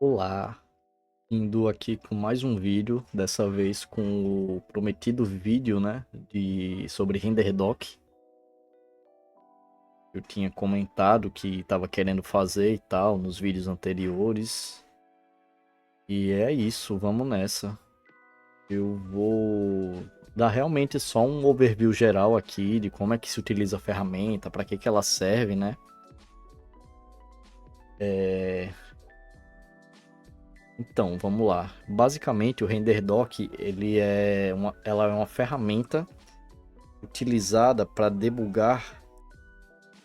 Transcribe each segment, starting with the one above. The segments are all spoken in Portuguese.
Olá, indo aqui com mais um vídeo, dessa vez com o prometido vídeo, né, sobre RenderDoc. Eu tinha comentado que estava querendo fazer e tal nos vídeos anteriores. E é isso, vamos nessa. Eu vou dar realmente só um overview geral aqui de como é que se utiliza a ferramenta, para que ela serve, né? Então, vamos lá. Basicamente, o RenderDoc, ela é uma ferramenta utilizada para debugar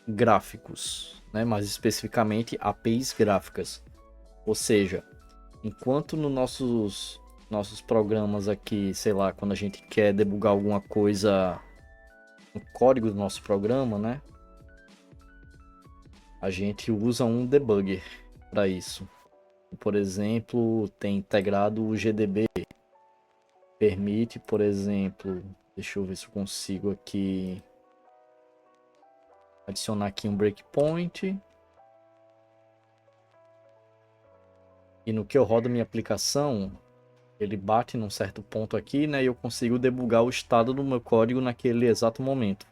gráficos, né? Mais especificamente APIs gráficas. Ou seja, enquanto nos nossos programas aqui, sei lá, quando a gente quer debugar alguma coisa no código do nosso programa, né? A gente usa um debugger para isso. Por exemplo, tem integrado o GDB, permite, por exemplo, deixa eu ver se eu consigo aqui adicionar aqui um breakpoint. E no que eu rodo minha aplicação, ele bate num certo ponto aqui, né? E eu consigo debugar o estado do meu código naquele exato momento.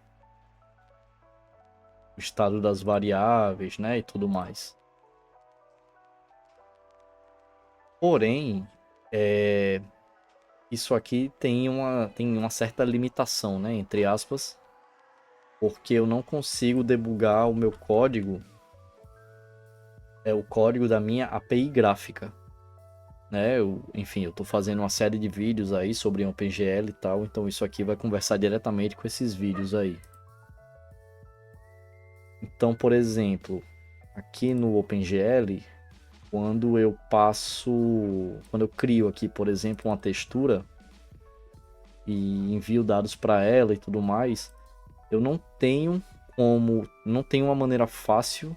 O estado das variáveis, né? E tudo mais. Porém, isso aqui tem uma certa limitação, né? Entre aspas. Porque eu não consigo debugar o meu código, o código da minha API gráfica. Né? Enfim, eu estou fazendo uma série de vídeos aí sobre OpenGL e tal, então isso aqui vai conversar diretamente com esses vídeos aí. Então, por exemplo, aqui no OpenGL, quando eu crio aqui, por exemplo, uma textura e envio dados para ela e tudo mais, eu não tenho uma maneira fácil,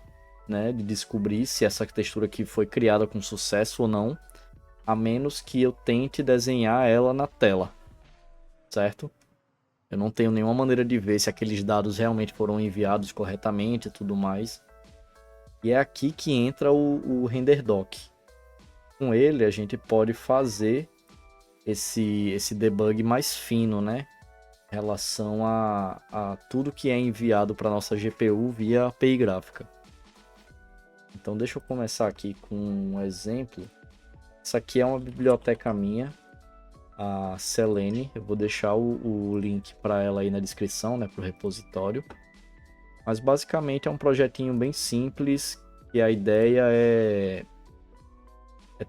né, de descobrir se essa textura aqui foi criada com sucesso ou não, a menos que eu tente desenhar ela na tela, certo? Eu não tenho nenhuma maneira de ver se aqueles dados realmente foram enviados corretamente e tudo mais. E é aqui que entra o RenderDoc. Com ele a gente pode fazer esse debug mais fino, né? Em relação a tudo que é enviado para nossa GPU via API gráfica. Então deixa eu começar aqui com um exemplo. Essa aqui é uma biblioteca minha, a Selene. Eu vou deixar o link para ela aí na descrição, né? Para o repositório. Mas basicamente é um projetinho bem simples e a ideia é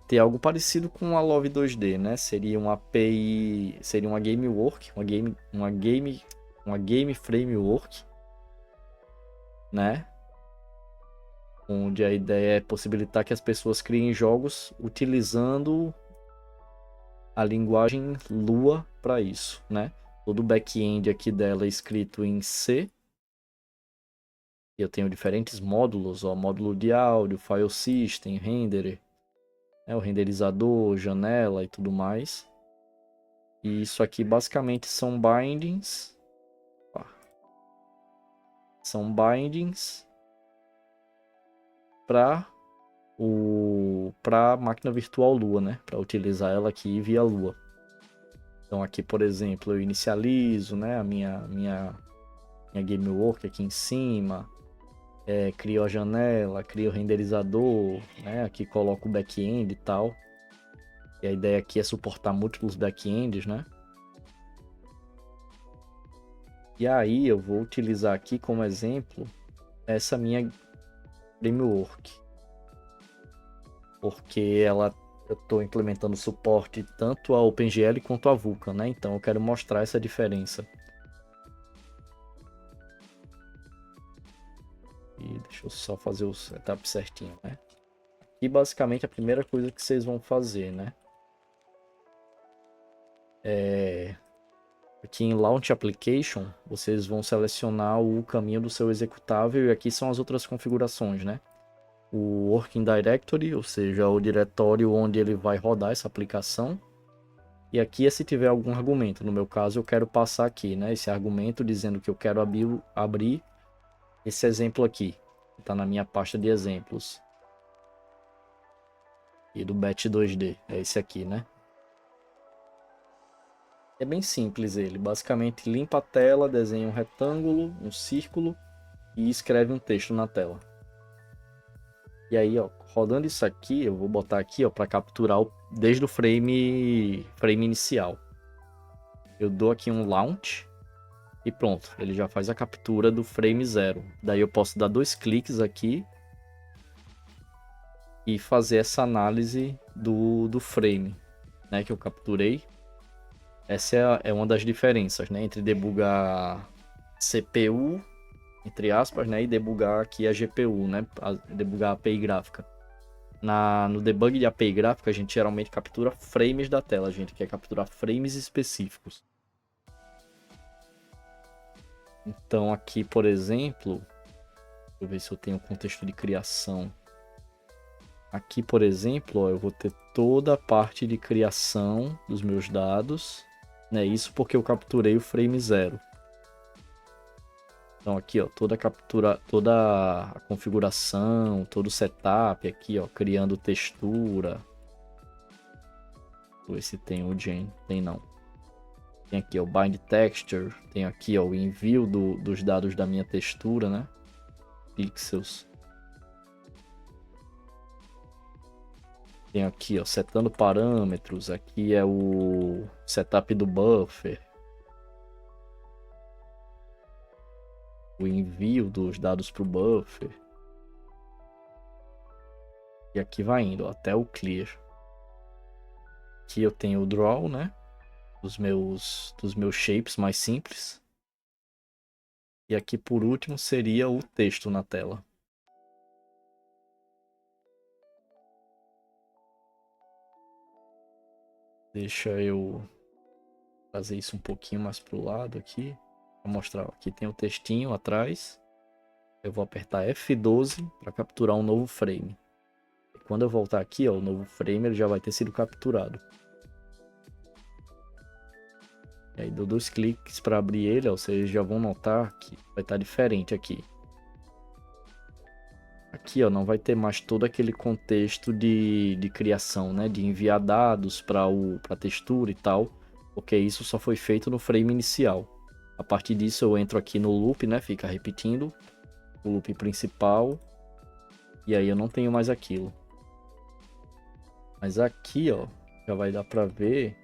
ter algo parecido com a Love 2D, né? Seria uma API, seria uma Gamework, uma game framework, né? Onde a ideia é possibilitar que as pessoas criem jogos utilizando a linguagem Lua para isso, né? Todo o back-end aqui dela é escrito em C. E eu tenho diferentes módulos, ó, módulo de áudio, file system, renderer, né, o renderizador, janela e tudo mais. E isso aqui basicamente são bindings. Opa, são bindings para para máquina virtual Lua, né? Para utilizar ela aqui via Lua. Então aqui, por exemplo, eu inicializo, né, a minha GameWork aqui em cima, crio a janela, crio o renderizador, né? Aqui coloco o back-end e tal. E a ideia aqui é suportar múltiplos back-ends, né? E aí eu vou utilizar aqui como exemplo essa minha framework. Porque eu estou implementando suporte tanto a OpenGL quanto a Vulkan, né? Então eu quero mostrar essa diferença. E deixa eu só fazer o setup certinho, né? E basicamente a primeira coisa que vocês vão fazer, né? Aqui em Launch Application, vocês vão selecionar o caminho do seu executável e aqui são as outras configurações, né? O Working Directory, ou seja, o diretório onde ele vai rodar essa aplicação. E aqui é se tiver algum argumento. No meu caso, eu quero passar aqui, né? Esse argumento dizendo que eu quero abrir esse exemplo aqui, que está na minha pasta de exemplos. E do Batch 2D, é esse aqui, né? É bem simples ele, basicamente limpa a tela, desenha um retângulo, um círculo e escreve um texto na tela. E aí, ó, rodando isso aqui, eu vou botar aqui, ó, para capturar desde o frame inicial. Eu dou aqui um launch e pronto, ele já faz a captura do frame 0. Daí eu posso dar 2 cliques aqui e fazer essa análise do frame, né, que eu capturei. Essa é uma das diferenças, né, entre debugar CPU, entre aspas, né, e debugar aqui a GPU, né, debugar a API gráfica. No debug de API gráfica, a gente geralmente captura frames da tela, a gente quer capturar frames específicos. Então aqui, por exemplo, deixa eu ver se eu tenho contexto de criação. Aqui, por exemplo, ó, eu vou ter toda a parte de criação dos meus dados, né? Isso porque eu capturei o frame 0. Então aqui, ó, toda a captura, toda a configuração, todo o setup aqui, ó, criando textura. Vou ver se tem o gen, tem não. Tem aqui, ó, o bind texture, tem aqui, ó, o envio dos dados da minha textura, né? Pixels. Tem aqui, ó, setando parâmetros. Aqui é o setup do buffer. O envio dos dados para o buffer. E aqui vai indo, ó, até o clear. Aqui eu tenho o draw, né? Dos meus shapes mais simples. E aqui por último seria o texto na tela. Deixa eu fazer isso um pouquinho mais pro lado aqui. Vou mostrar, aqui tem o textinho atrás. Eu vou apertar F12 para capturar um novo frame. E quando eu voltar aqui, ó, o novo frame ele já vai ter sido capturado. E aí dou 2 cliques para abrir ele, ó, vocês já vão notar que vai estar diferente aqui. Aqui, ó, não vai ter mais todo aquele contexto de criação, né? De enviar dados para a textura e tal, porque isso só foi feito no frame inicial. A partir disso eu entro aqui no loop, né? Fica repetindo o loop principal. E aí eu não tenho mais aquilo. Mas aqui, ó, já vai dar para ver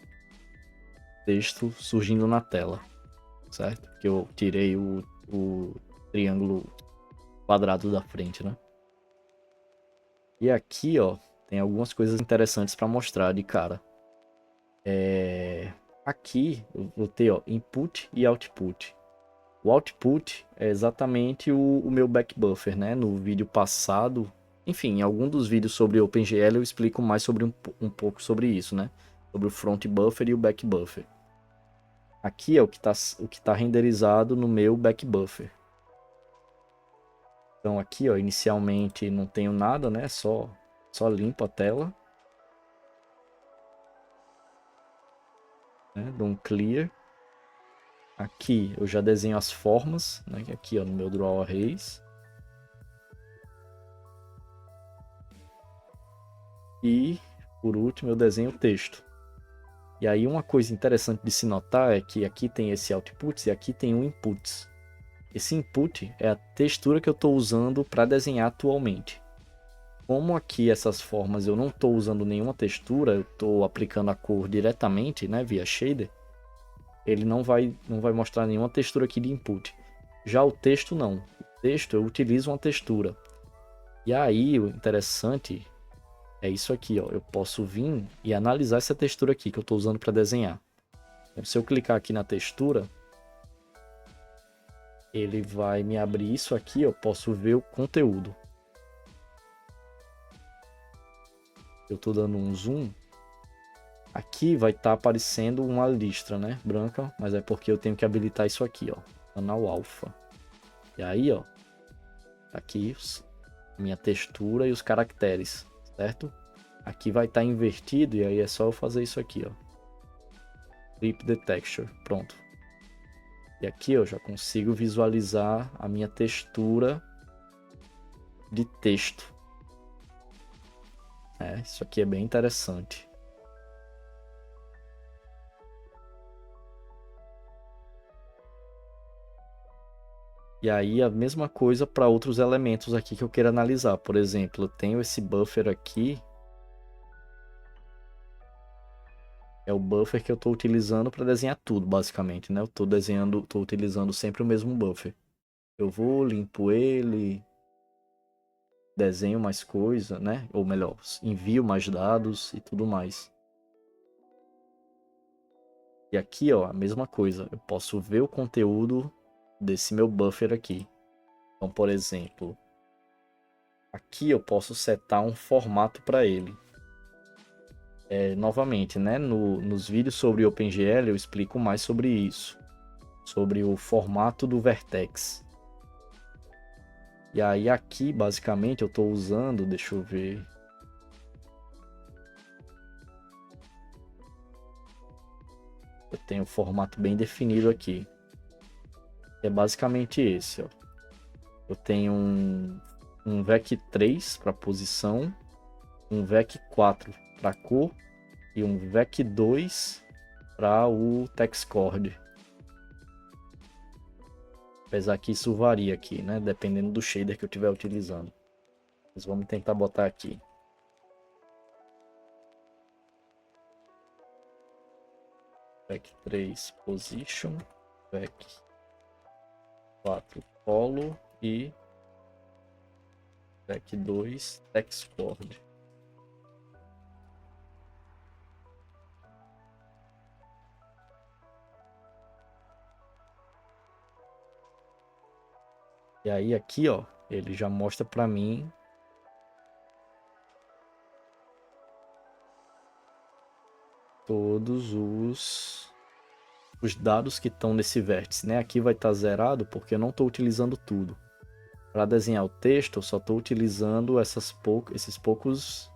texto surgindo na tela, certo? Porque eu tirei o triângulo quadrado da frente, né? E aqui, ó, tem algumas coisas interessantes para mostrar de cara. Aqui eu vou ter, ó, input e output. O output é exatamente o meu back buffer, né? No vídeo passado, enfim, em algum dos vídeos sobre OpenGL eu explico mais sobre um pouco sobre isso, né? Sobre o front buffer e o back buffer. Aqui é o que tá renderizado no meu back buffer. Então aqui, ó, inicialmente não tenho nada, né? Só limpo a tela. Né? Dou um clear. Aqui eu já desenho as formas, né? Aqui, ó, no meu Draw Arrays. E, por último, eu desenho o texto. E aí uma coisa interessante de se notar é que aqui tem esse outputs e aqui tem um inputs. Esse input é a textura que eu estou usando para desenhar atualmente. Como aqui essas formas eu não estou usando nenhuma textura, eu estou aplicando a cor diretamente, né, via shader, ele não vai mostrar nenhuma textura aqui de input. Já o texto não. O texto eu utilizo uma textura. E aí o interessante é isso aqui, ó. Eu posso vir e analisar essa textura aqui que eu estou usando para desenhar. Então, se eu clicar aqui na textura, ele vai me abrir isso aqui, eu posso ver o conteúdo. Eu estou dando um zoom. Aqui vai estar aparecendo uma listra, né, branca, mas é porque eu tenho que habilitar isso aqui, ó, canal alfa. E aí, ó, aqui minha textura e os caracteres, certo? Aqui vai estar invertido e aí é só eu fazer isso aqui, ó. Flip the texture, pronto. E aqui eu já consigo visualizar a minha textura de texto. Isso aqui é bem interessante. E aí a mesma coisa para outros elementos aqui que eu queira analisar. Por exemplo, eu tenho esse buffer aqui. É o buffer que eu estou utilizando para desenhar tudo, basicamente, né? Eu estou utilizando sempre o mesmo buffer. Eu vou, limpo ele, desenho mais coisa, né? Ou melhor, envio mais dados e tudo mais. E aqui, ó, a mesma coisa. Eu posso ver o conteúdo desse meu buffer aqui. Então, por exemplo, aqui eu posso setar um formato para ele. Novamente, né? Nos vídeos sobre OpenGL eu explico mais sobre isso. Sobre o formato do vertex. E aí aqui, basicamente, eu estou usando, deixa eu ver. Eu tenho um formato bem definido aqui. É basicamente esse, ó. Eu tenho um VEC3 para posição, um VEC4 para cor e um VEC2 para o textchord. Apesar que isso varia aqui, né? Dependendo do shader que eu estiver utilizando. Mas vamos tentar botar aqui. VEC3 position, VEC4 polo e VEC2 textchord. E aí aqui, ó, ele já mostra para mim todos os dados que estão nesse vértice, né? Aqui vai estar zerado porque eu não estou utilizando tudo. Para desenhar o texto, eu só estou utilizando esses poucos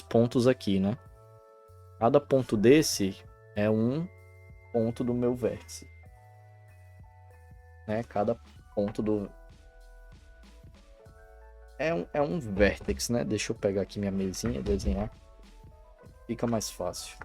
pontos aqui, né? Cada ponto desse é um ponto do meu vértice, né? Cada ponto do é um vértex, né? Deixa eu pegar aqui minha mesinha, desenhar, fica mais fácil.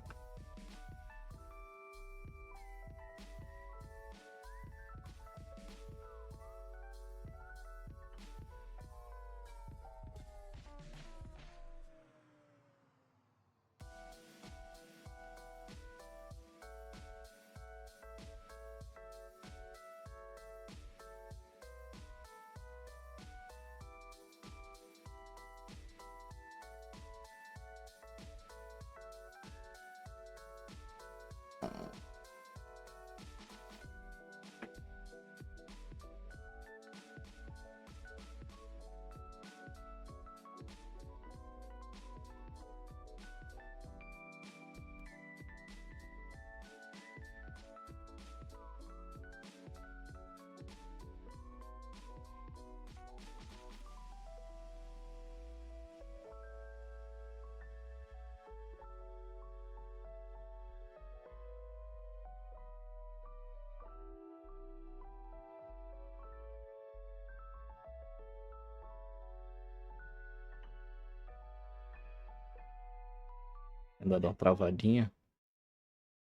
Ainda dá uma travadinha.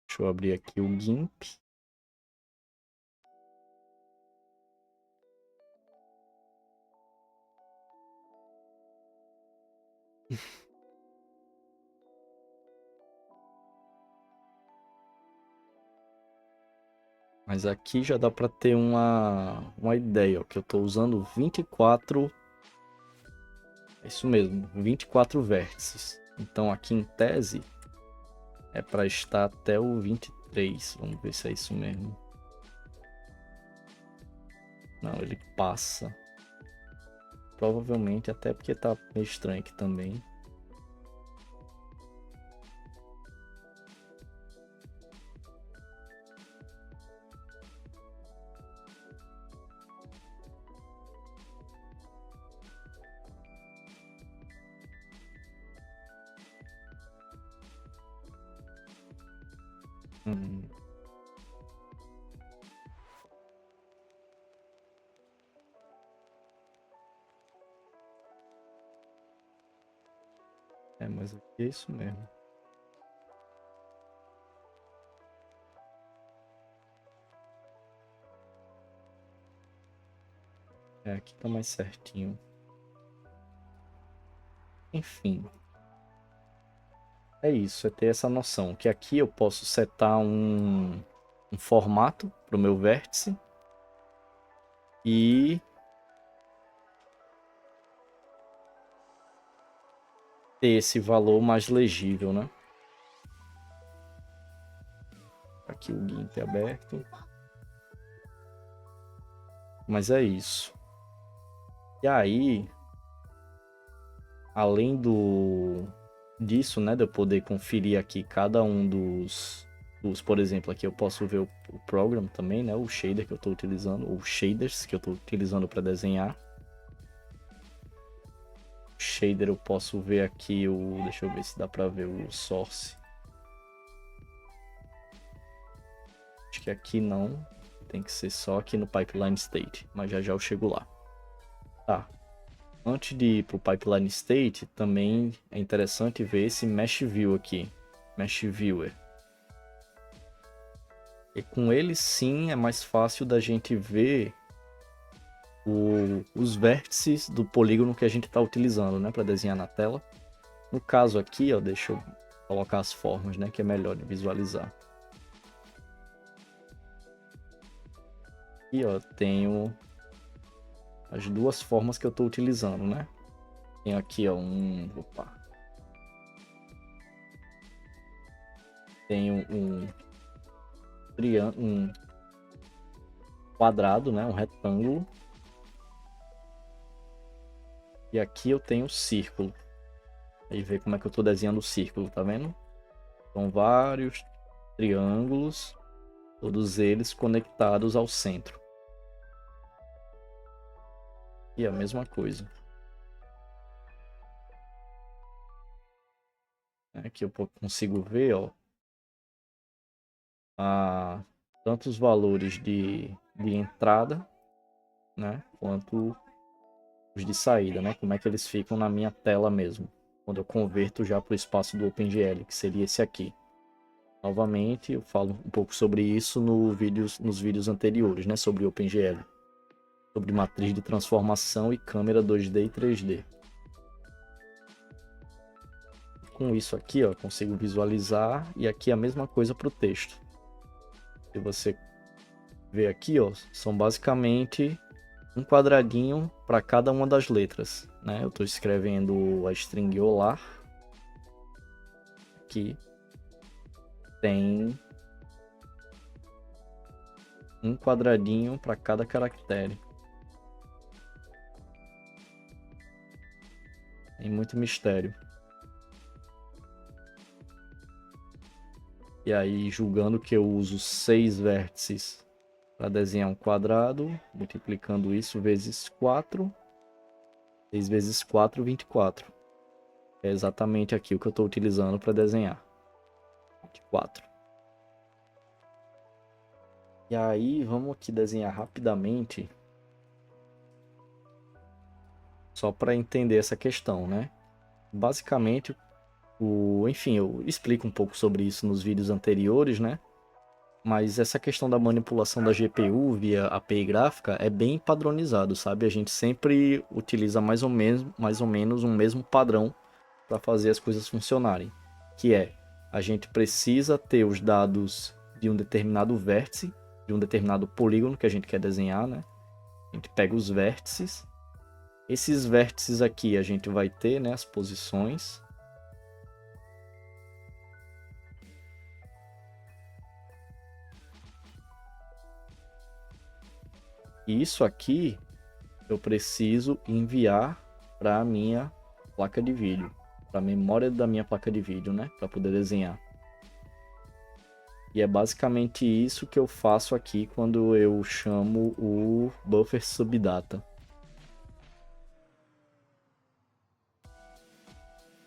Deixa eu abrir aqui o GIMP. Mas aqui já dá para ter uma ideia, ó, que eu estou usando 24, é isso mesmo, 24 vértices. Então aqui em tese é para estar até o 23, vamos ver se é isso mesmo. Não, ele passa. Provavelmente, até porque tá meio estranho aqui também. Hum. Mas aqui é isso mesmo. Aqui tá mais certinho. Enfim. É isso, é ter essa noção. Que aqui eu posso setar um formato para o meu vértice. E ter esse valor mais legível, né? Aqui o GIMP é aberto. Mas é isso. E aí, além disso, né, de eu poder conferir aqui cada um dos, por exemplo, aqui eu posso ver o program também, né, o shader que eu estou utilizando, ou shaders que eu estou utilizando para desenhar. O shader eu posso ver aqui deixa eu ver se dá para ver o source. Acho que aqui não, tem que ser só aqui no pipeline state, mas já eu chego lá. Tá. Antes de ir para o pipeline state, também é interessante ver esse mesh view aqui, mesh viewer. E com ele sim é mais fácil da gente ver os vértices do polígono que a gente está utilizando, né, para desenhar na tela. No caso aqui, ó, deixa eu colocar as formas, né, que é melhor de visualizar. Aqui, ó, tenho as duas formas que eu estou utilizando, né? Tenho aqui, ó, tenho um quadrado, né, um retângulo. E aqui eu tenho um círculo. Aí vê como é que eu estou desenhando o círculo, tá vendo? São vários triângulos, todos eles conectados ao centro. E a mesma coisa. Aqui eu consigo ver, ó, tanto os valores de entrada, né, quanto os de saída, né, como é que eles ficam na minha tela mesmo, quando eu converto já para o espaço do OpenGL, que seria esse aqui. Novamente, eu falo um pouco sobre isso nos vídeos anteriores, né, sobre o OpenGL, sobre matriz de transformação e câmera 2D e 3D. Com isso aqui, ó, consigo visualizar, e aqui a mesma coisa para o texto. Se você ver aqui, ó, são basicamente um quadradinho para cada uma das letras, né? Eu estou escrevendo a string olá. Aqui tem um quadradinho para cada caractere. Tem muito mistério. E aí, julgando que eu uso 6 vértices para desenhar um quadrado, multiplicando isso vezes 4, 6 vezes 4, 24. É exatamente aqui o que eu estou utilizando para desenhar. 24. E aí, vamos aqui desenhar rapidamente, só para entender essa questão, né? Basicamente, enfim, eu explico um pouco sobre isso nos vídeos anteriores, né? Mas essa questão da manipulação da GPU via API gráfica é bem padronizado, sabe? A gente sempre utiliza mais ou menos um mesmo padrão para fazer as coisas funcionarem, que é a gente precisa ter os dados de um determinado vértice, de um determinado polígono que a gente quer desenhar, né? A gente pega os vértices. Esses vértices aqui a gente vai ter, né, as posições. E isso aqui eu preciso enviar para a minha placa de vídeo, para a memória da minha placa de vídeo, né, para poder desenhar. E é basicamente isso que eu faço aqui quando eu chamo o buffer subdata.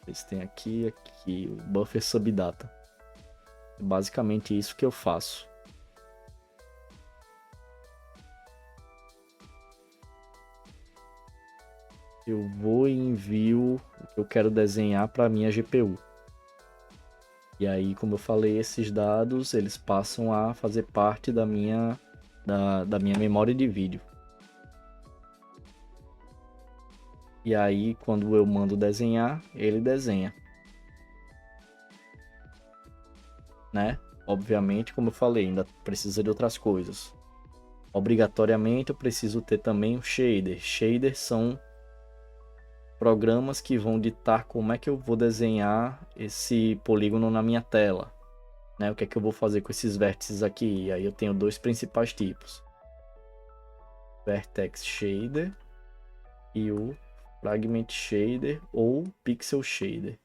Eles têm aqui o buffer subdata. É basicamente isso que eu faço. eu vou e envio o que eu quero desenhar para minha GPU. E aí, como eu falei, esses dados eles passam a fazer parte da minha memória de vídeo. E aí, quando eu mando desenhar, ele desenha, né? Obviamente, como eu falei, ainda precisa de outras coisas. Obrigatoriamente, eu preciso ter também o shader. Shaders são programas que vão ditar como é que eu vou desenhar esse polígono na minha tela, né? O que é que eu vou fazer com esses vértices aqui? E aí eu tenho dois principais tipos: Vertex Shader e o Fragment Shader ou Pixel Shader.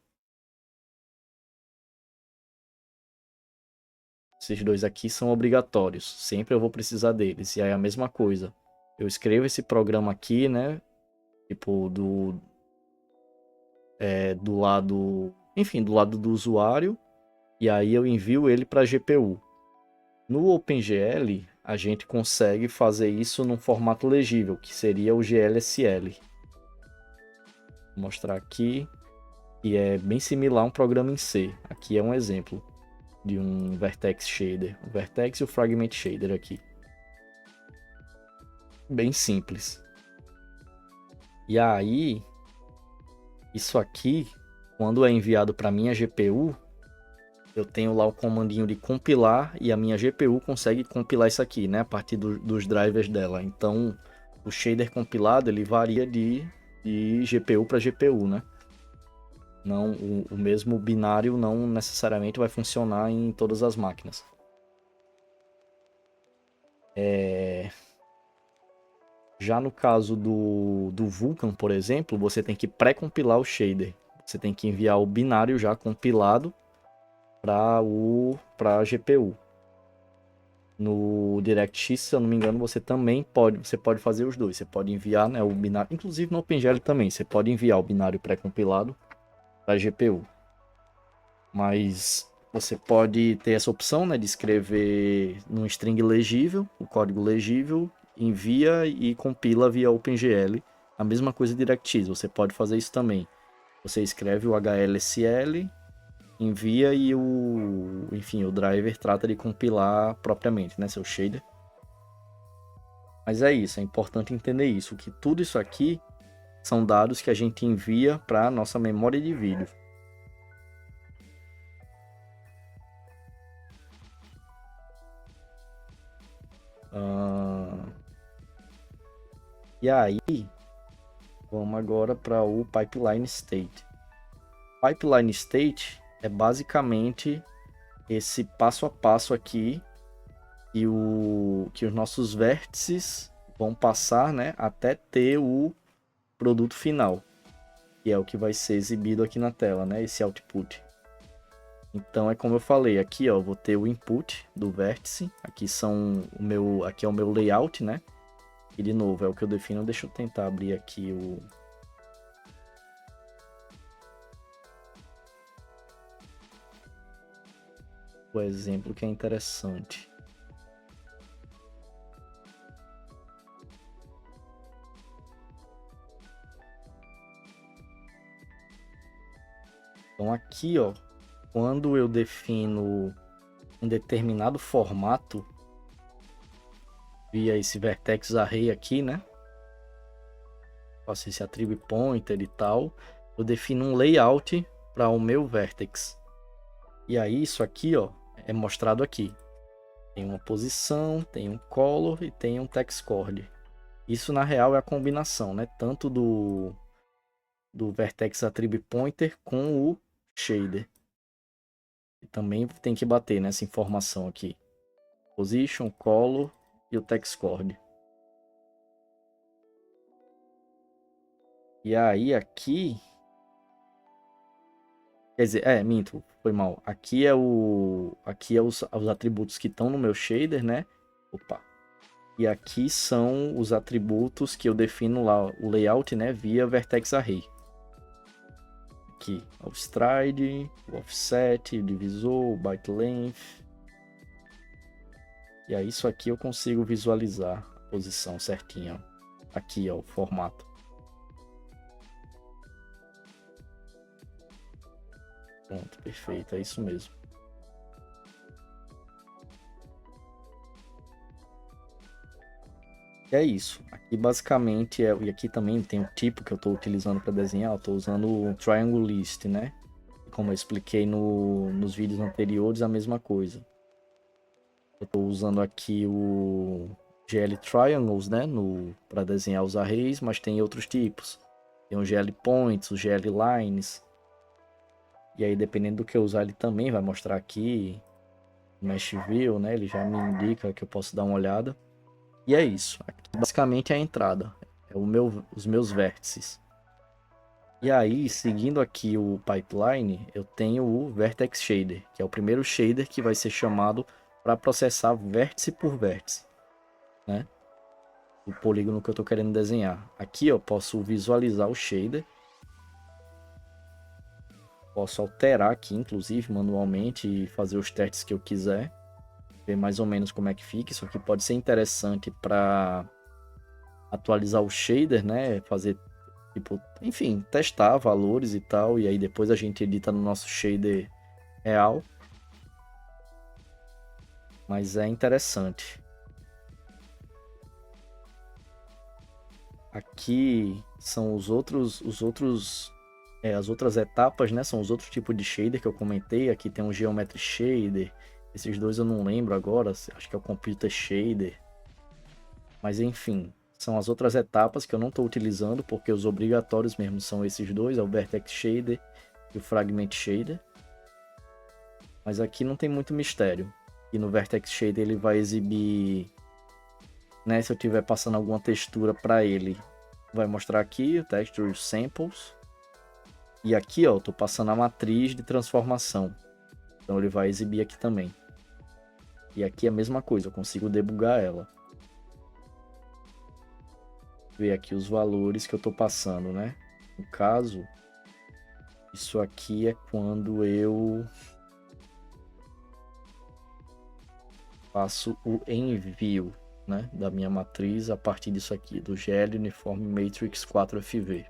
Esses dois aqui são obrigatórios, sempre eu vou precisar deles. E aí a mesma coisa, eu escrevo esse programa aqui, né? Tipo, do lado, enfim, do lado do usuário, e aí eu envio ele para a GPU. No OpenGL, a gente consegue fazer isso num formato legível, que seria o GLSL. Vou mostrar aqui, e é bem similar a um programa em C. Aqui é um exemplo de um Vertex Shader, o Vertex e o Fragment Shader aqui. Bem simples. E aí, isso aqui, quando é enviado para minha GPU, eu tenho lá o comandinho de compilar e a minha GPU consegue compilar isso aqui, né? A partir dos drivers dela. Então, o shader compilado, ele varia de GPU para GPU, né? Não, o mesmo binário não necessariamente vai funcionar em todas as máquinas. Já no caso do Vulkan, por exemplo, você tem que pré-compilar o shader. Você tem que enviar o binário já compilado para a GPU. No DirectX, se eu não me engano, você pode fazer os dois. Você pode enviar, né, o binário, inclusive no OpenGL também, você pode enviar o binário pré-compilado para a GPU. Mas você pode ter essa opção, né, de escrever num string legível, o código legível, envia e compila via OpenGL. A mesma coisa DirectX, você pode fazer isso também. Você escreve o HLSL, envia e o driver trata de compilar propriamente, né, seu shader. Mas é isso, é importante entender isso, que tudo isso aqui são dados que a gente envia para nossa memória de vídeo. E aí, vamos agora para o Pipeline State. Pipeline State é basicamente esse passo a passo aqui que os nossos vértices vão passar, né, até ter o produto final, que é o que vai ser exibido aqui na tela, né, esse output. Então é como eu falei, aqui ó, eu vou ter o input do vértice, aqui é o meu layout, né? E de novo, é o que eu defino, deixa eu tentar abrir aqui o exemplo que é interessante. Então aqui, ó, quando eu defino um determinado formato via esse vertex array aqui, né? Faço esse attribute pointer e tal, eu defino um layout para o meu vertex. E aí isso aqui, ó, é mostrado aqui. Tem uma posição, tem um color e tem um text chord. Isso na real é a combinação, né? Tanto do vertex attribute pointer com o shader. E também tem que bater nessa informação aqui. Position, color e o text chord. E aí aqui, quer dizer, minto, foi mal. Aqui é os atributos que estão no meu shader, né? Opa. E aqui são os atributos que eu defino lá, o layout, né, via vertex array. Aqui, o stride, o offset, o divisor, o byte length. E aí isso aqui eu consigo visualizar a posição certinha. Aqui, ó, o formato. Pronto, perfeito, é isso mesmo. E é isso. Aqui basicamente e aqui também tem um tipo que eu estou utilizando para desenhar, eu estou usando o Triangle List, né? Como eu expliquei nos vídeos anteriores, a mesma coisa. Eu estou usando aqui o GL Triangles, né? Para desenhar os arrays, mas tem outros tipos. Tem o GL Points, o GL Lines. E aí, dependendo do que eu usar, ele também vai mostrar aqui Mesh View, né? Ele já me indica que eu posso dar uma olhada. E é isso. Aqui, basicamente é a entrada. É os meus vértices. E aí, seguindo aqui o pipeline, eu tenho o Vertex Shader, que é o primeiro shader que vai ser chamado para processar vértice por vértice, né? O polígono que eu estou querendo desenhar. Aqui eu posso visualizar o shader. Posso alterar aqui, inclusive, manualmente e fazer os testes que eu quiser. Ver mais ou menos como é que fica. Isso aqui pode ser interessante para atualizar o shader, né? Fazer, tipo, enfim, testar valores e tal. E aí depois a gente edita no nosso shader real. Mas é interessante. Aqui são as outras etapas, né? São os outros tipos de shader que eu comentei. Aqui tem um Geometry Shader. Esses dois eu não lembro agora. Acho que é o Computer Shader. Mas enfim, são as outras etapas que eu não estou utilizando, porque os obrigatórios mesmo são esses dois, é o Vertex Shader e o Fragment Shader. Mas aqui não tem muito mistério. E no Vertex Shader ele vai exibir, né, se eu estiver passando alguma textura para ele, vai mostrar aqui o Texture Samples. E aqui, ó, eu tô passando a matriz de transformação. Então ele vai exibir aqui também. E aqui é a mesma coisa, eu consigo debugar ela. Ver aqui os valores que eu tô passando, né? No caso, isso aqui é quando eu faço o envio, né, da minha matriz a partir disso aqui, do GL Uniform Matrix 4FV.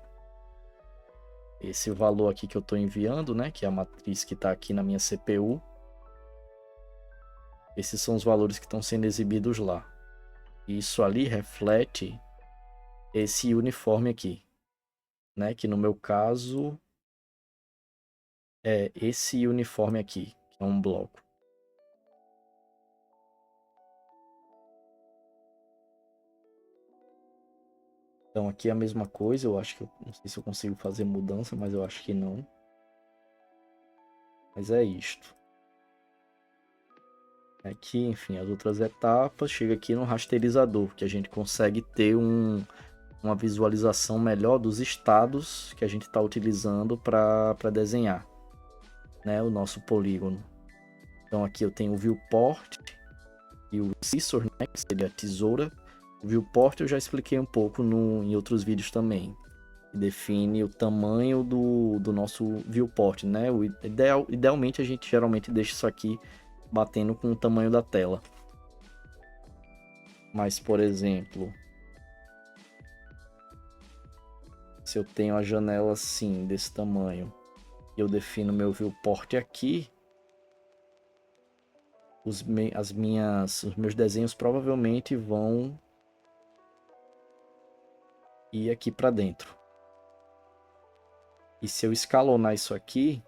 Esse valor aqui que eu estou enviando, né, que é a matriz que está aqui na minha CPU. Esses são os valores que estão sendo exibidos lá. Isso ali reflete esse uniforme aqui, né, que no meu caso é esse uniforme aqui, que é um bloco. Então aqui é a mesma coisa, eu acho que não sei se eu consigo fazer mudança, mas eu acho que não. Mas é isto. Aqui, enfim, as outras etapas, chega aqui no rasterizador, que a gente consegue ter uma visualização melhor dos estados que a gente está utilizando para desenhar, né, o nosso polígono. Então aqui eu tenho o viewport e o scissor, né, que seria a tesoura. O viewport eu já expliquei um pouco em outros vídeos também. Define o tamanho do nosso viewport, né? Idealmente a gente geralmente deixa isso aqui batendo com o tamanho da tela. Mas, por exemplo, se eu tenho a janela assim, desse tamanho, e eu defino meu viewport aqui, os meus desenhos provavelmente vão ir aqui para dentro. E se eu escalonar isso aqui,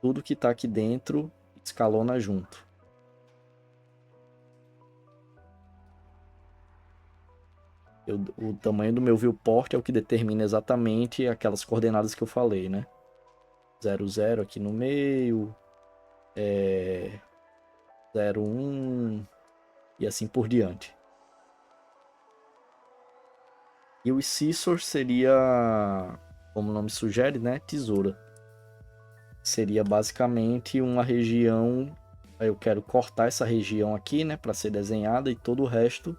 tudo que está aqui dentro escalona junto. O tamanho do meu viewport é o que determina exatamente aquelas coordenadas que eu falei, né? 0, 0 aqui no meio, 0, 1 e assim por diante. E o scissor seria, como o nome sugere, né? Tesoura. Seria basicamente uma região, eu quero cortar essa região aqui, né? Para ser desenhada e todo o resto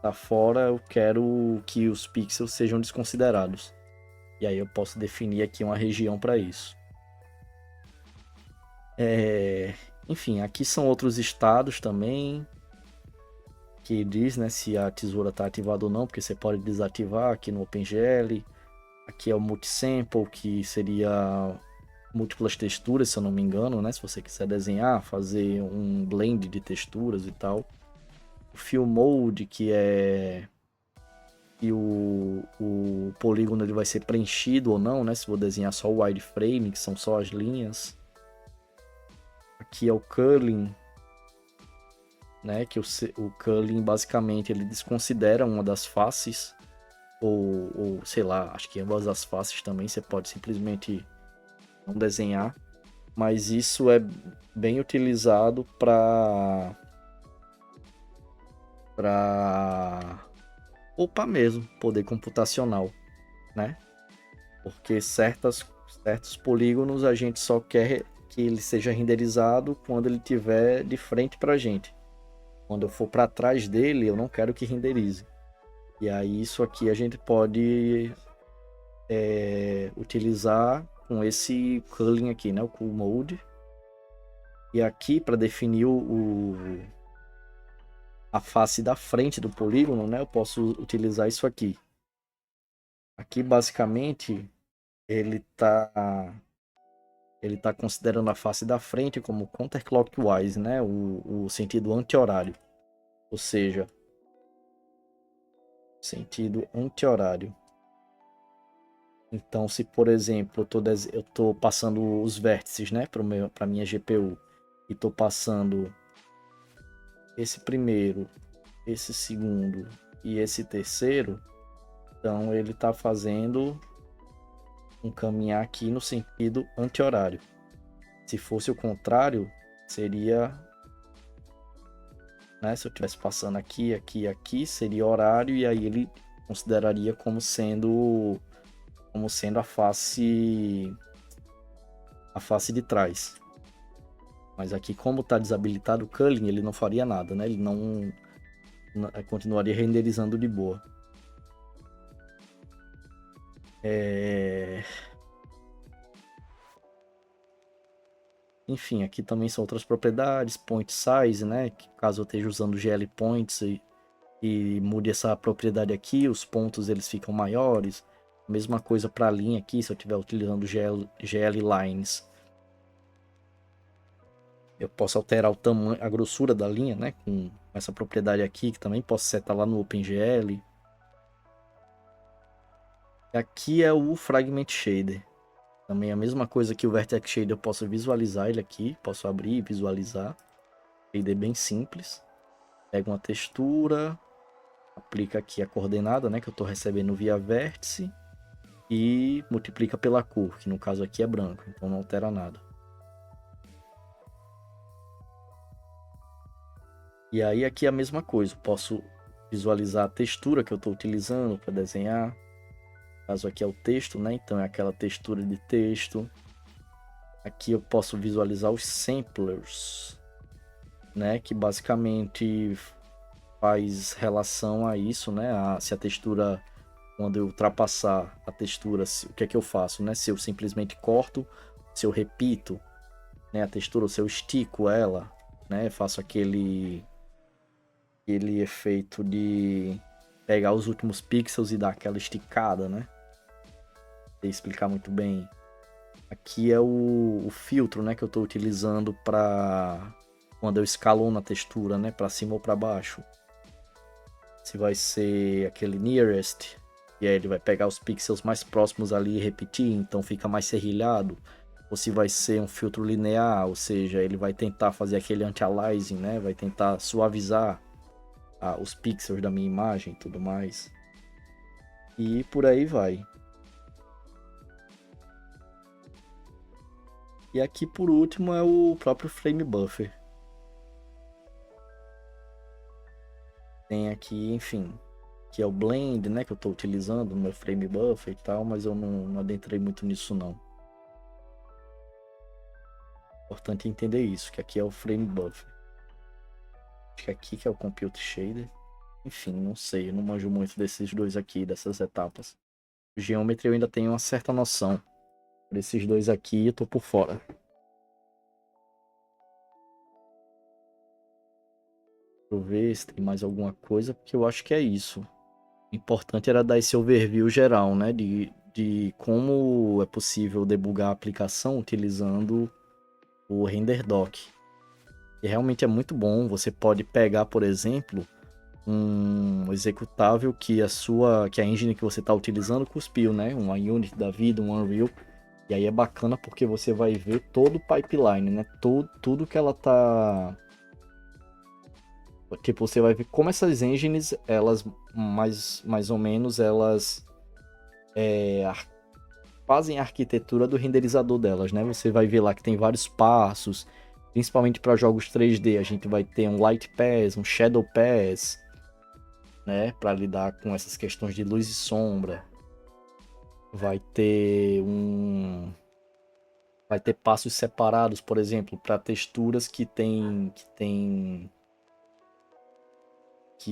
tá fora, eu quero que os pixels sejam desconsiderados. E aí eu posso definir aqui uma região para isso. Enfim, aqui são outros estados também, que diz, né, se a tesoura está ativada ou não, porque você pode desativar aqui no OpenGL. Aqui é o multisample, que seria múltiplas texturas, se eu não me engano, né? Se você quiser desenhar, fazer um blend de texturas e tal. O Fill Mode, que é que o polígono ele vai ser preenchido ou não, né? Se vou desenhar só o wireframe, que são só as linhas. Aqui é o Curling, né? Que o Curling basicamente ele desconsidera uma das faces, ou sei lá, acho que ambas as faces também, você pode simplesmente não desenhar. Mas isso é bem utilizado para poupar mesmo poder computacional, né? Porque certos polígonos a gente só quer que ele seja renderizado quando ele estiver de frente para a gente. Quando eu for para trás dele, eu não quero que renderize. E aí isso aqui a gente pode utilizar com esse culling aqui, né? O Cool Mode. E aqui para definir a face da frente do polígono, né? Eu posso utilizar isso aqui. Aqui basicamente ele tá considerando a face da frente como counterclockwise, né? O sentido anti-horário. Ou seja, sentido anti-horário. Então, se por exemplo eu tô passando os vértices, né, para minha GPU e tô passando esse primeiro, esse segundo e esse terceiro, então ele tá fazendo um caminhar aqui no sentido anti-horário. Se fosse o contrário, seria, né, se eu estivesse passando aqui, aqui, aqui, seria horário e aí ele consideraria como sendo a face de trás. Mas aqui, como está desabilitado o culling, ele não faria nada, né? Ele não continuaria renderizando de boa. Enfim, aqui também são outras propriedades, point size, né? Que caso eu esteja usando GL points e mude essa propriedade aqui, os pontos eles ficam maiores. Mesma coisa para a linha aqui, se eu estiver utilizando GL lines. Eu posso alterar o tamanho, a grossura da linha, né? Com essa propriedade aqui, que também posso setar lá no OpenGL. Aqui é o Fragment Shader. Também a mesma coisa que o Vertex Shader, eu posso visualizar ele aqui. Posso abrir e visualizar. Shader bem simples. Pega uma textura, aplica aqui a coordenada, né? Que eu estou recebendo via vértice. E multiplica pela cor, que no caso aqui é branco, então não altera nada. E aí aqui é a mesma coisa, posso visualizar a textura que eu estou utilizando para desenhar. No caso aqui é o texto, né? Então é aquela textura de texto. Aqui eu posso visualizar os samplers, né? Que basicamente faz relação a isso, né? Se a textura, quando eu ultrapassar a textura, o que é que eu faço, né? Se eu simplesmente corto, se eu repito, né, a textura, ou se eu estico ela, né? Faço aquele efeito de pegar os últimos pixels e dar aquela esticada, né? Sei explicar muito bem. Aqui é o filtro, né, que eu estou utilizando para quando eu escalono a textura, né, para cima ou para baixo. Se vai ser aquele nearest, e aí ele vai pegar os pixels mais próximos ali e repetir, então fica mais serrilhado. Ou se vai ser um filtro linear, ou seja, ele vai tentar fazer aquele anti-aliasing, né, vai tentar suavizar os pixels da minha imagem e tudo mais. E por aí vai. E aqui por último é o próprio frame buffer. Tem aqui, enfim, que é o blend, né, que eu estou utilizando no meu frame buffer e tal, mas eu não adentrei muito nisso não. Importante entender isso, que aqui é o frame buffer. Acho que aqui que é o compute shader. Enfim, não sei, eu não manjo muito desses dois aqui, dessas etapas. O geometry eu ainda tenho uma certa noção. Por esses dois aqui eu tô por fora. Deixa eu ver se tem mais alguma coisa, porque eu acho que é isso. O importante era dar esse overview geral, né, de como é possível debugar a aplicação utilizando o RenderDoc. E realmente é muito bom. Você pode pegar, por exemplo, um executável que a engine que você está utilizando cuspiu, né? Uma Unity da vida, um Unreal. E aí é bacana porque você vai ver todo o pipeline, né? Tudo que ela tá... Tipo, você vai ver como essas engines, elas mais ou menos, elas fazem a arquitetura do renderizador delas, né? Você vai ver lá que tem vários passos, principalmente para jogos 3D. A gente vai ter um Light Pass, um Shadow Pass, né? Para lidar com essas questões de luz e sombra. Vai ter passos separados, por exemplo, para texturas que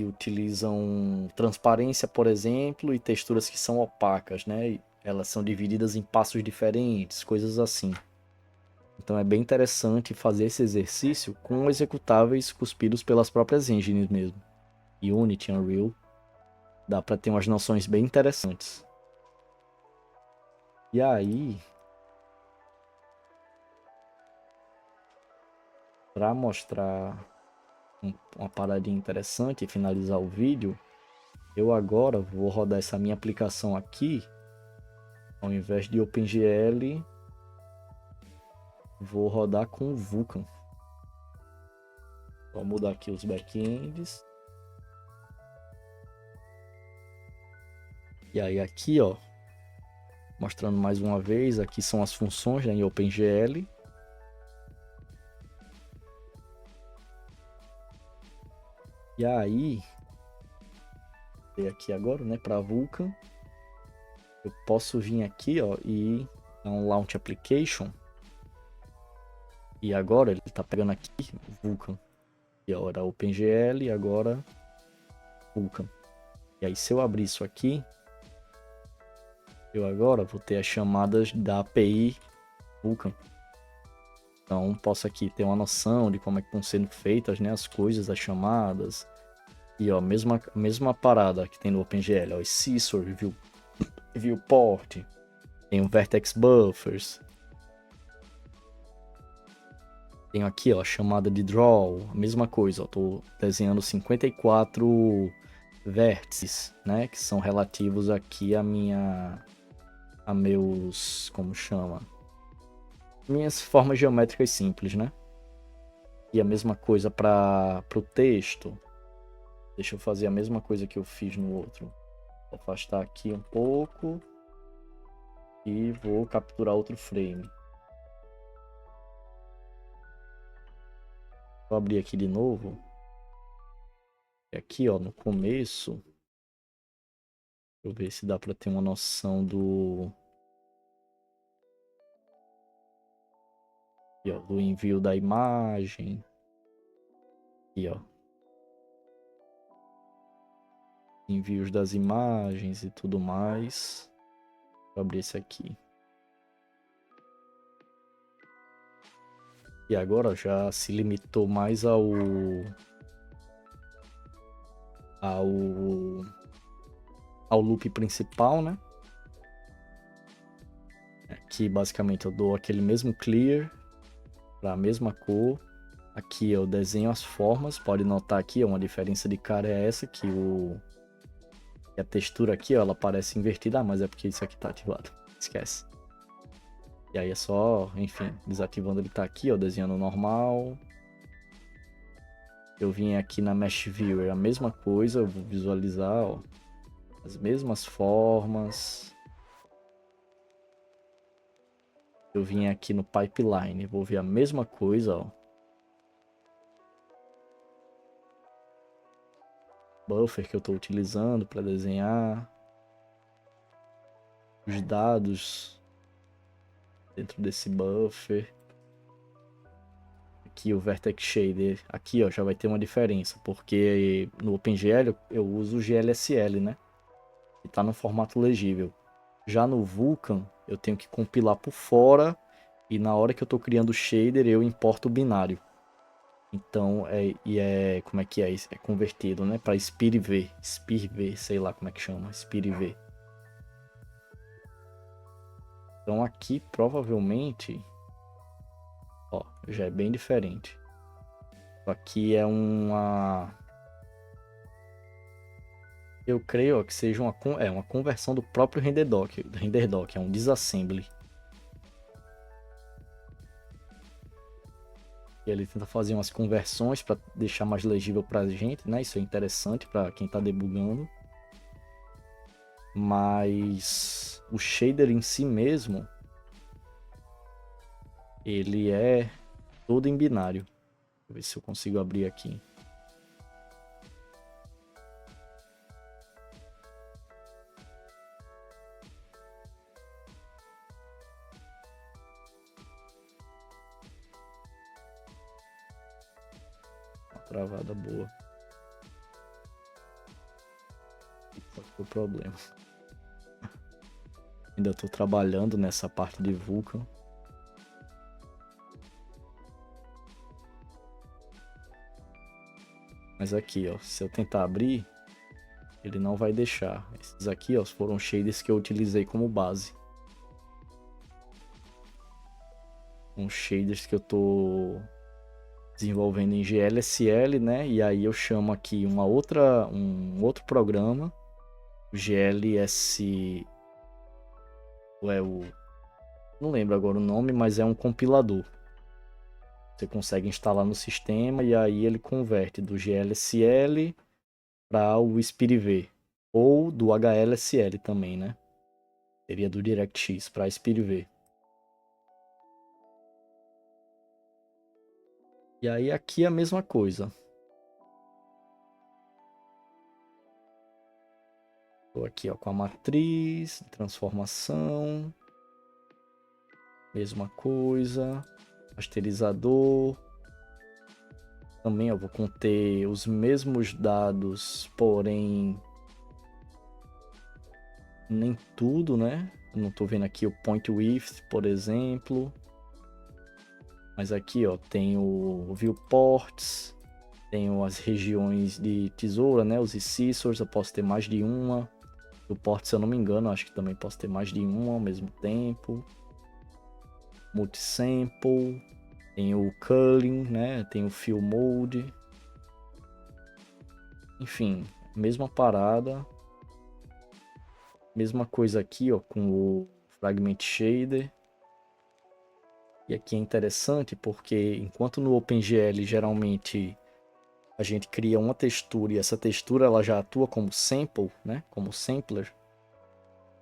utilizam transparência, por exemplo, e texturas que são opacas, né? E elas são divididas em passos diferentes, coisas assim. Então é bem interessante fazer esse exercício com executáveis cuspidos pelas próprias engines mesmo. Unity, Unreal, dá para ter umas noções bem interessantes. E aí, para mostrar uma paradinha interessante e finalizar o vídeo, eu agora vou rodar essa minha aplicação aqui, ao invés de OpenGL, vou rodar com o Vulkan. Vou mudar aqui os backends. E aí aqui, ó, mostrando mais uma vez, aqui são as funções, né, em OpenGL. E aí, aqui agora, né, para Vulkan, eu posso vir aqui, ó, e dar um Launch Application. E agora ele tá pegando aqui Vulkan. E agora OpenGL e agora Vulkan. E aí se eu abrir isso aqui, eu agora vou ter as chamadas da API Vulkan. Então posso aqui ter uma noção de como é que estão sendo feitas, né, as coisas, as chamadas. E ó, mesma parada que tem no OpenGL, ó, Scissor, Viewport, tem o Vertex Buffers. Tenho aqui, ó, a chamada de Draw, a mesma coisa, ó, tô desenhando 54 vértices, né, que são relativos aqui a meus, como chama? Minhas formas geométricas simples, né? E a mesma coisa para o texto. Deixa eu fazer a mesma coisa que eu fiz no outro. Vou afastar aqui um pouco e vou capturar outro frame. Vou abrir aqui de novo. E aqui, ó, no começo, deixa eu ver se dá para ter uma noção aqui, ó, do envio da imagem. Aqui, ó. Envios das imagens e tudo mais. Vou abrir esse aqui. E agora já se limitou mais ao loop principal, né? Aqui basicamente eu dou aquele mesmo clear para a mesma cor. Aqui eu desenho as formas, pode notar aqui, ó, uma diferença de cara é essa, que a textura aqui, ó, ela parece invertida, mas é porque isso aqui tá ativado, esquece. E aí é só, enfim, desativando ele tá aqui, ó, desenhando normal. Eu vim aqui na Mesh Viewer, a mesma coisa, eu vou visualizar, ó, as mesmas formas. Eu vim aqui no Pipeline, vou ver a mesma coisa, ó. Buffer que eu estou utilizando para desenhar. Os dados dentro desse buffer. Aqui o Vertex Shader. Aqui, ó, já vai ter uma diferença, porque no OpenGL eu uso o GLSL, né? Que tá no formato legível. Já no Vulkan, eu tenho que compilar por fora e na hora que eu estou criando o shader, eu importo o binário. Então, como é que é? É convertido, né? Para SPIR-V, sei lá como é que chama, SPIR-V. Então aqui provavelmente, ó, já é bem diferente. Aqui é uma... Eu creio, ó, que seja uma conversão do próprio RenderDoc, é um disassembly. E ele tenta fazer umas conversões para deixar mais legível para a gente, né? Isso é interessante para quem está debugando. Mas o shader em si mesmo, ele é todo em binário. Deixa eu ver se eu consigo abrir aqui. Uma travada boa. Qual foi o problema? Ainda estou trabalhando nessa parte de Vulkan. Mas aqui, ó, se eu tentar abrir, ele não vai deixar. Esses aqui, ó, foram shaders que eu utilizei como base. Uns shaders que eu tô desenvolvendo em GLSL, né? E aí eu chamo aqui um outro programa, o GLS, não lembro agora o nome, mas é um compilador. Você consegue instalar no sistema e aí ele converte do GLSL para o SPIRV ou do HLSL também, né? Seria do DirectX para SPIRV. E aí aqui é a mesma coisa. Estou aqui, ó, com a matriz, transformação, mesma coisa, rasterizador. Também eu vou conter os mesmos dados, porém nem tudo, né? Eu não estou vendo aqui o point width, por exemplo. Mas aqui, ó, tem o viewports, tenho as regiões de tesoura, né? Os scissors, eu posso ter mais de uma. Viewport, se eu não me engano, acho que também posso ter mais de uma ao mesmo tempo. Multisample, tem o culling, né? Tem o fill mode. Enfim, mesma parada. Mesma coisa aqui, ó, com o fragment shader. E aqui é interessante porque enquanto no OpenGL geralmente a gente cria uma textura e essa textura ela já atua como sample, né? Como sampler.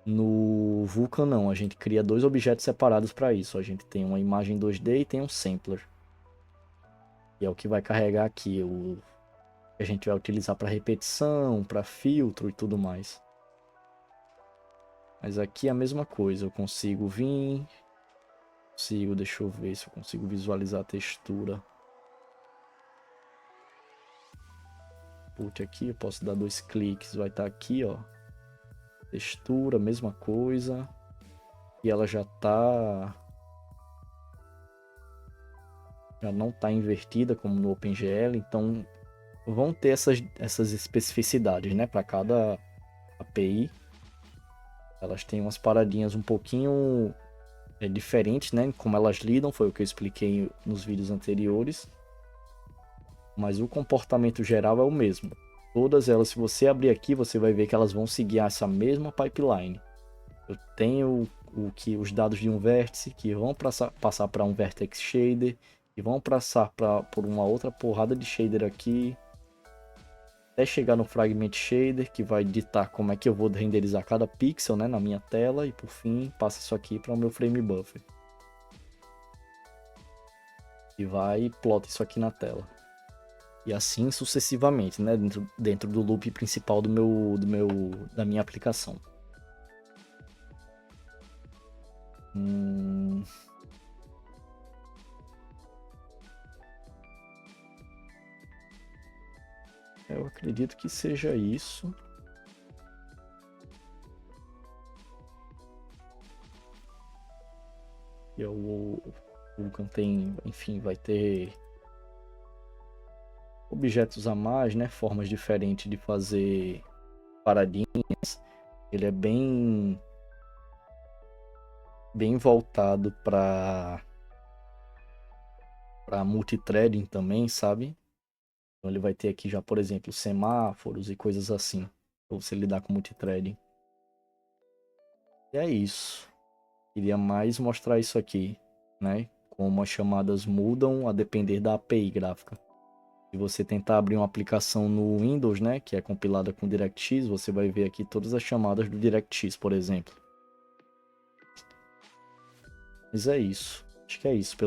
No Vulkan não, a gente cria dois objetos separados para isso. A gente tem uma imagem 2D e tem um sampler. E é o que vai carregar aqui, o que a gente vai utilizar para repetição, para filtro e tudo mais. Mas aqui é a mesma coisa, eu consigo vir, deixa eu ver se eu consigo visualizar a textura. Put aqui, eu posso dar 2 cliques, vai estar aqui, ó. Textura, mesma coisa. E ela já não tá invertida como no OpenGL, então vão ter essas especificidades, né, para cada API. Elas têm umas paradinhas um pouquinho diferentes, né, como elas lidam, foi o que eu expliquei nos vídeos anteriores. Mas o comportamento geral é o mesmo. Todas elas, se você abrir aqui, você vai ver que elas vão seguir essa mesma pipeline. Eu tenho os dados de um vértice que vão passar para um vertex shader, que vão passar por uma outra porrada de shader aqui, até chegar no fragment shader, que vai ditar como é que eu vou renderizar cada pixel, né, na minha tela, e por fim passa isso aqui para o meu frame buffer. E vai e plota isso aqui na tela. E assim sucessivamente, né, dentro do loop principal da minha aplicação. Eu acredito que seja isso. E o Vulkan tem, enfim, vai ter objetos a mais, né? Formas diferentes de fazer paradinhas. Ele é bem bem voltado para multithreading também, sabe? Então ele vai ter aqui já, por exemplo, semáforos e coisas assim, para você lidar com multithreading. E é isso. Queria mais mostrar isso aqui, né? Como as chamadas mudam a depender da API gráfica. Se você tentar abrir uma aplicação no Windows, né, que é compilada com DirectX, você vai ver aqui todas as chamadas do DirectX, por exemplo. Mas é isso. Acho que é isso.